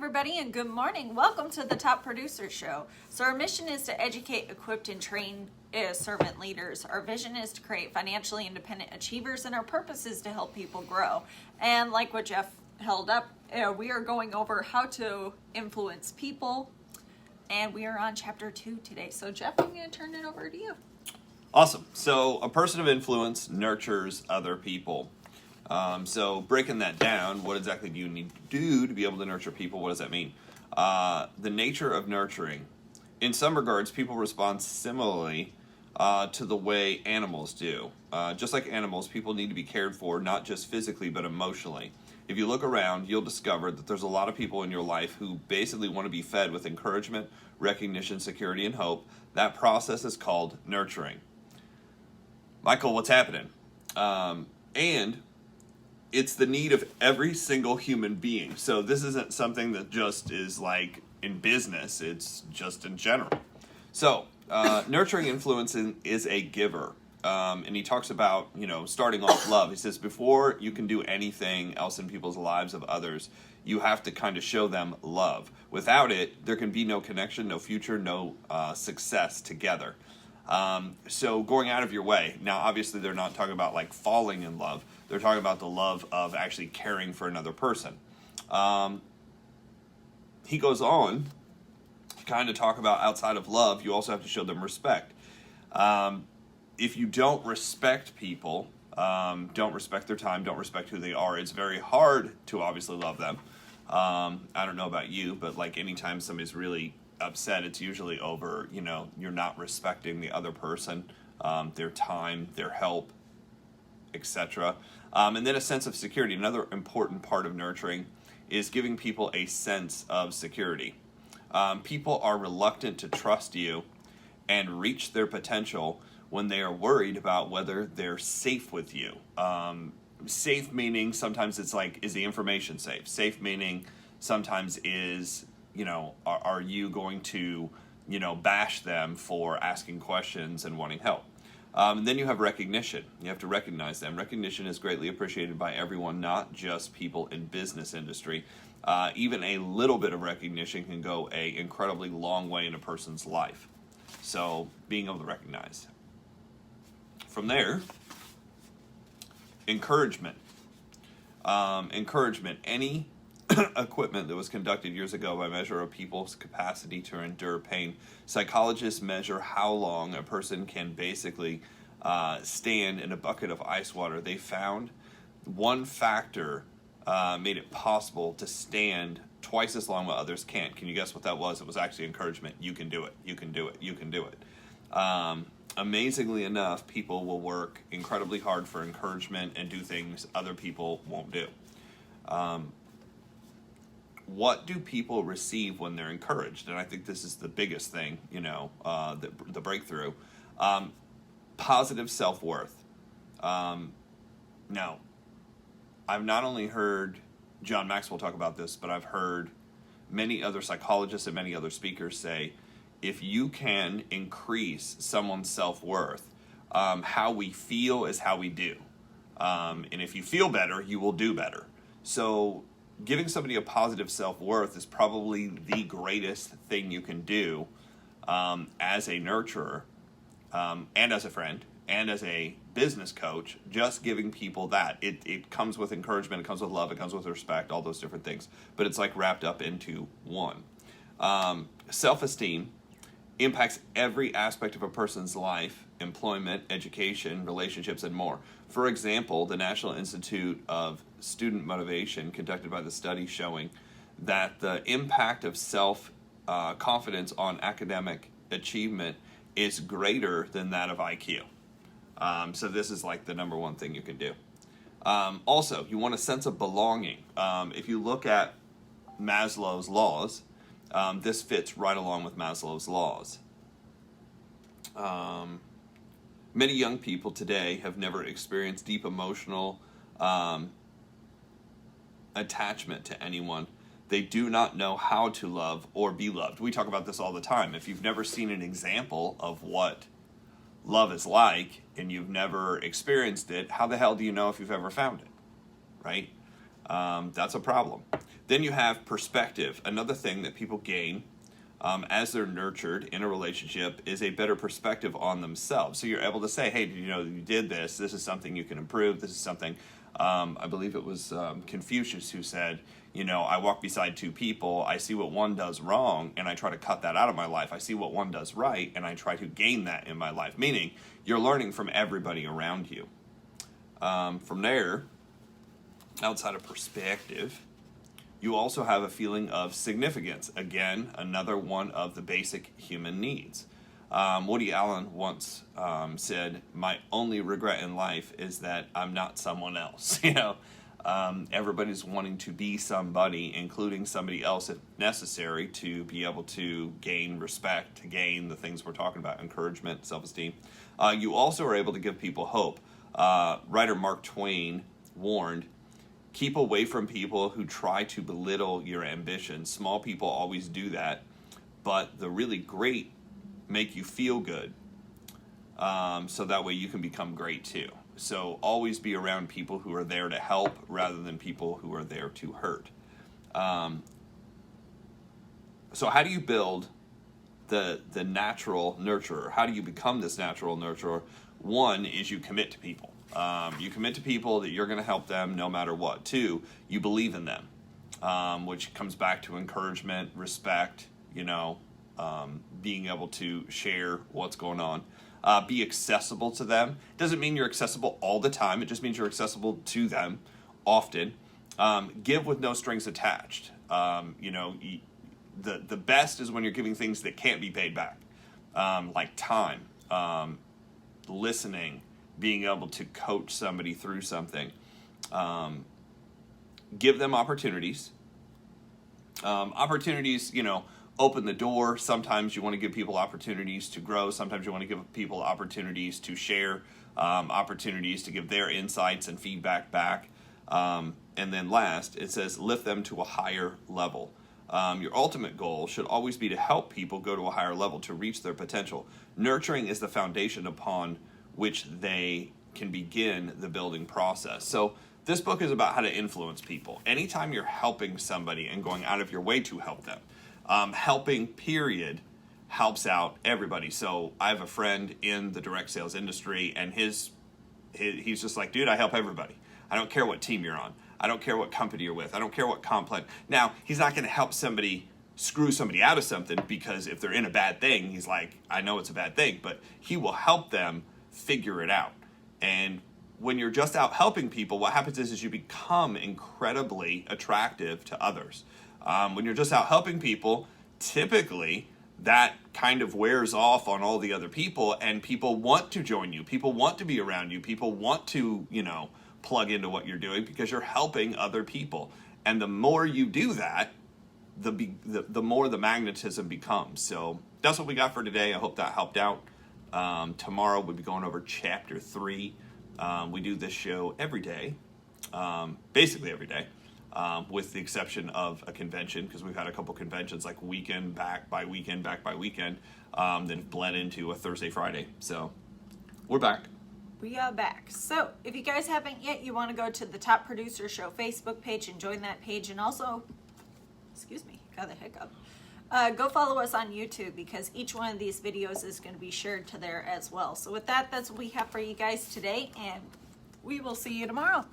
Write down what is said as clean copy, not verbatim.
everybody, and good morning. Welcome to the Top Producer Show. So our mission is to educate, equip, and train servant leaders. Our vision is to create financially independent achievers, and our purpose is to help people grow. And like what Jeff held up, we are going over how to influence people, and we are on chapter 2 today. So Jeff, I'm going to turn it over to you. Awesome. So a person of influence nurtures other people. So breaking that down, what exactly do you need to do to be able to nurture people? What does that mean? The nature of nurturing. In some regards, people respond similarly to the way animals do. Just like animals, people need to be cared for, not just physically, but emotionally. If you look around, you'll discover that there's a lot of people in your life who basically want to be fed with encouragement, recognition, security, and hope. That process is called nurturing. Michael, what's happening? And it's the need of every single human being. So this isn't something that just is like in business, it's just in general. So nurturing influence is a giver. And he talks about, starting off love. He says, before you can do anything else in people's lives of others, you have to kind of show them love. Without it, there can be no connection, no future, no success together. So going out of your way. Now, obviously, they're not talking about like falling in love. They're talking about the love of actually caring for another person. He goes on to kind of talk about outside of love, you also have to show them respect. If you don't respect people, don't respect their time, don't respect who they are, it's very hard to obviously love them. I don't know about you, but like anytime somebody's really upset, it's usually over, you're not respecting the other person, their time, their help, etc. And then a sense of security. Another important part of nurturing is giving people a sense of security. People are reluctant to trust you and reach their potential when they are worried about whether they're safe with you. Safe meaning sometimes it's like, is the information safe? Safe meaning sometimes is, are you going to, bash them for asking questions and wanting help? And then you have recognition. You have to recognize them. Recognition is greatly appreciated by everyone, not just people in business industry. Even a little bit of recognition can go an incredibly long way in a person's life. So being able to recognize. From there, encouragement. Encouragement. Any equipment that was conducted years ago by measure of people's capacity to endure pain. Psychologists measure how long a person can basically stand in a bucket of ice water. They found one factor made it possible to stand twice as long while others can't. Can you guess what that was? It was actually encouragement. You can do it. You can do it. You can do it. Amazingly enough, people will work incredibly hard for encouragement and do things other people won't do. What do people receive when they're encouraged? And I think this is the biggest thing, the breakthrough. Positive self-worth. Now, I've not only heard John Maxwell talk about this, but I've heard many other psychologists and many other speakers say, if you can increase someone's self-worth, how we feel is how we do. And if you feel better, you will do better. So giving somebody a positive self-worth is probably the greatest thing you can do as a nurturer and as a friend and as a business coach. Just giving people that. It comes with encouragement, it comes with love, it comes with respect, all those different things. But it's like wrapped up into one. Self-esteem impacts every aspect of a person's life: employment, education, relationships, and more. For example, the National Institute of Student Motivation conducted by the study showing that the impact of self-confidence on academic achievement is greater than that of IQ. So this is like the number one thing you can do. Also, you want a sense of belonging. If you look at Maslow's laws, this fits right along with Maslow's laws. Many young people today have never experienced deep emotional attachment to anyone. They do not know how to love or be loved. We talk about this all the time. If you've never seen an example of what love is like and you've never experienced it, how the hell do you know if you've ever found it? Right? That's a problem. Then you have perspective. Another thing that people gain as they're nurtured in a relationship is a better perspective on themselves. So you're able to say, hey, you know, you did this. This is something you can improve. This is something, I believe it was Confucius who said, you know, I walk beside two people. I see what one does wrong, and I try to cut that out of my life. I see what one does right, and I try to gain that in my life. Meaning, you're learning from everybody around you. From there, outside of perspective, you also have a feeling of significance. Again, another one of the basic human needs. Woody Allen once said, "My only regret in life is that I'm not someone else." You know, everybody's wanting to be somebody, including somebody else if necessary, to be able to gain respect, to gain the things we're talking about, encouragement, self-esteem. You also are able to give people hope. Writer Mark Twain warned, keep away from people who try to belittle your ambition. Small people always do that, but the really great make you feel good, so that way you can become great too. So always be around people who are there to help rather than people who are there to hurt. So how do you build the natural nurturer? How do you become this natural nurturer? One is you commit to people. You commit to people that you're going to help them no matter what. Two, you believe in them, which comes back to encouragement, respect, you know, being able to share what's going on. Be accessible to them. Doesn't mean you're accessible all the time. It just means you're accessible to them often. Give with no strings attached. You know, the best is when you're giving things that can't be paid back, like time, listening, being able to coach somebody through something. Give them opportunities. Opportunities, you know, open the door. Sometimes you want to give people opportunities to grow. Sometimes you want to give people opportunities to share, opportunities to give their insights and feedback back. And then last, it says lift them to a higher level. Your ultimate goal should always be to help people go to a higher level, to reach their potential. Nurturing is the foundation upon which they can begin the building process. So this book is about how to influence people. Anytime you're helping somebody and going out of your way to help them, helping, period, helps out everybody. So I have a friend in the direct sales industry, and he's just like, dude, I help everybody. I don't care what team you're on. I don't care what company you're with. I don't care what comp plan. Now, he's not going to help somebody screw somebody out of something, because if they're in a bad thing, he's like, I know it's a bad thing, but he will help them figure it out. And when you're just out helping people, what happens is you become incredibly attractive to others. When you're just out helping people, typically that kind of wears off on all the other people, and people want to join you. People want to be around you. People want to, you know, plug into what you're doing because you're helping other people. And the more you do that, the more the magnetism becomes. So that's what we got for today. I hope that helped out. Tomorrow we'll be going over chapter 3. We do this show every day, basically every day, with the exception of a convention, because we've had a couple conventions like weekend back by weekend, then bled into a Thursday, Friday. So we're back. We are back. So if you guys haven't yet, you want to go to the Top Producer Show Facebook page and join that page. And also, excuse me, got a hiccup. Go follow us on YouTube, because each one of these videos is going to be shared to there as well. So with that, that's what we have for you guys today, and we will see you tomorrow.